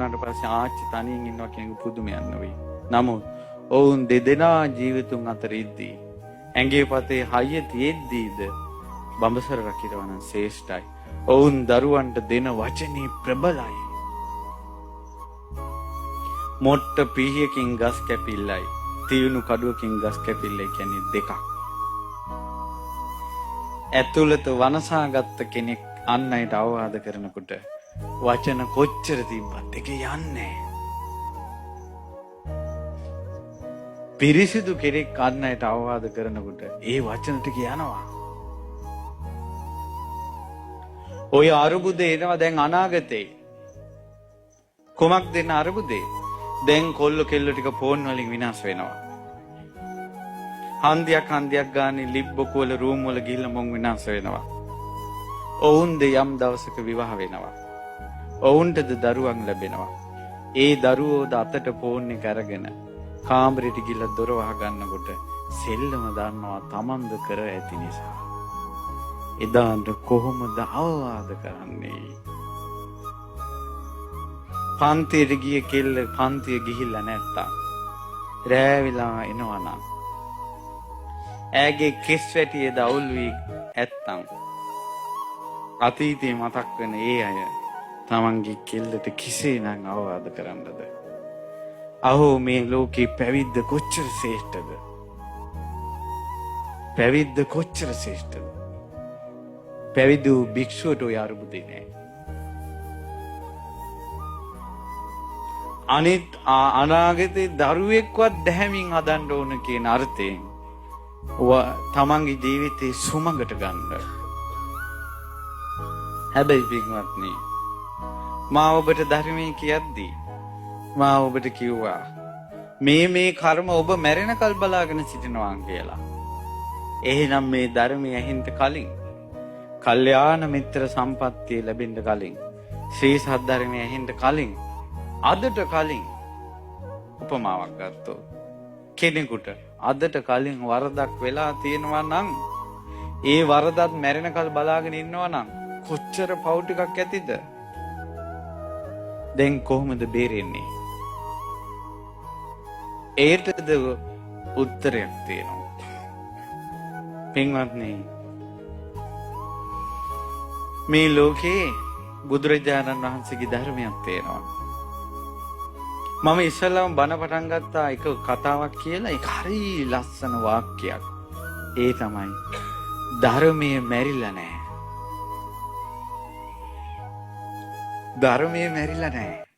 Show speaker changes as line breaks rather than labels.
මැරුණාට පස්සේ ආච්චි තනියෙන් ඉන්නවා කියන එක පුදුමයක් නෙවෙයි. නමුත් ඔවුන් දෙදෙනා ජීවිතුන් අතර ඉද්දී ඇඟේ පතේ හයිය තියෙද්දීද බඹසර රකිරවන ශ්‍රේෂ්ඨයි. ඔවුන් දරුවන්ට දෙන වචනේ ප්‍රබලයි. මොට්ට පිහියකින් ගස් කැපිල්ලයි තියුණු කඩුවකින් ගස් කැපිල්ලයි කියන්නේ දෙකක්. ඇතුළත වනසාගත්ත කෙනෙක් අන් අයට අවවාද කරනකොට වචන කොච්චර තිබ්බත් ඒක යන්නේ. පිරිසිදු කෙනෙක් අන් අයට අවවාද කරනකොට ඒ වචන ටික යනවා. ඔය අරුබුදේ එනවා දැන් අනාගතේ. කොමක් දෙන්න අරුබුදේ? දැන් කොල්ල කෙල්ල ටික ෆෝන් වලින් විනාශ වෙනවා. හන්දියක් ගානේ ලිබ්බොකු වල රූම් වල ගිහිල්ලා මොන් විනාශ වෙනවා. ඔවුන්ද යම් දවසක විවාහ වෙනවා. ඔවුන්ටද දරුවන් ලැබෙනවා. ඒ දරුවෝද අතට ෆෝන් එක අරගෙන කාමරෙට ගිහිල්ලා දොර වහ ගන්නකොට සෙල්ලම දන්නවා තමන්ද කර ඇති නිසා. එදාට කොහොමද අවවාද කරන්නේ? පන්තියට ගිය කෙල්ල පන්තිය ගිහිල්ලා නැත්තම් රෑ වෙලා එනවනම් ඇගේ කෙස් වැටියේ දවුල් වී ඇත්තම් අතීතේ මතක් වෙන ඒ අය තමන්ගේ කෙල්ලට කිසිනම් අවවාද කරන්නද? අහෝ මේ ලෝකේ පැවිද්ද කොච්චර ශ්‍රේෂ්ඨද? පැවිද්ද කොච්චර ශ්‍රේෂ්ඨද? පැවිදි භික්ෂුවට ඔය අරුබුදේ නෑ. අනිත් අනාගතේ දරුවෙක්වත් දැහැමින් හදන්න ඕන කියන අර්ථයෙන් තමන්ගේ ජීවිතේ සුමඟට ගන්න. හැබැයි පින්වත්නි, මා ඔබට ධර්මයේ කියද්දී මා ඔබට කිව්වා මේ කර්ම ඔබ මැරෙනකල් බලාගෙන සිටිනවා කියලා. එහෙනම් මේ ධර්මයේ ඇහින්ට කලින්, කල්යාණ මිත්‍ර සම්පත්තිය ලැබෙන්න කලින්, ශ්‍රී සද්ධර්මයේ ඇහින්ට කලින්, අදට කලින් උපමාවක් ගත්තොත් කෙනෙකුට අදට කලින් වරදක් වෙලා තියෙනවා නම් ඒ වරදත් මැරෙනකල් බලාගෙන ඉන්නවා නම් කොච්චර පව් ටිකක් ඇතිද? දැන් කොහොමද බේරෙන්නේ? ඒටද උත්තරයක් තියෙනවා. පින්වත්නි, මේ ලෝකේ බුදුරජාණන් වහන්සේගේ ධර්මයක් තියෙනවා. මම ඉස්සෙල්ලාම බණ පටන් ගත්තා එක කතාවක් කියලා. ඒක හරි ලස්සන වාක්‍යයක්. ඒ තමයි ධර්මයේ මැරිලා නැහැ. ධර්මයේ මැරිලා නැහැ.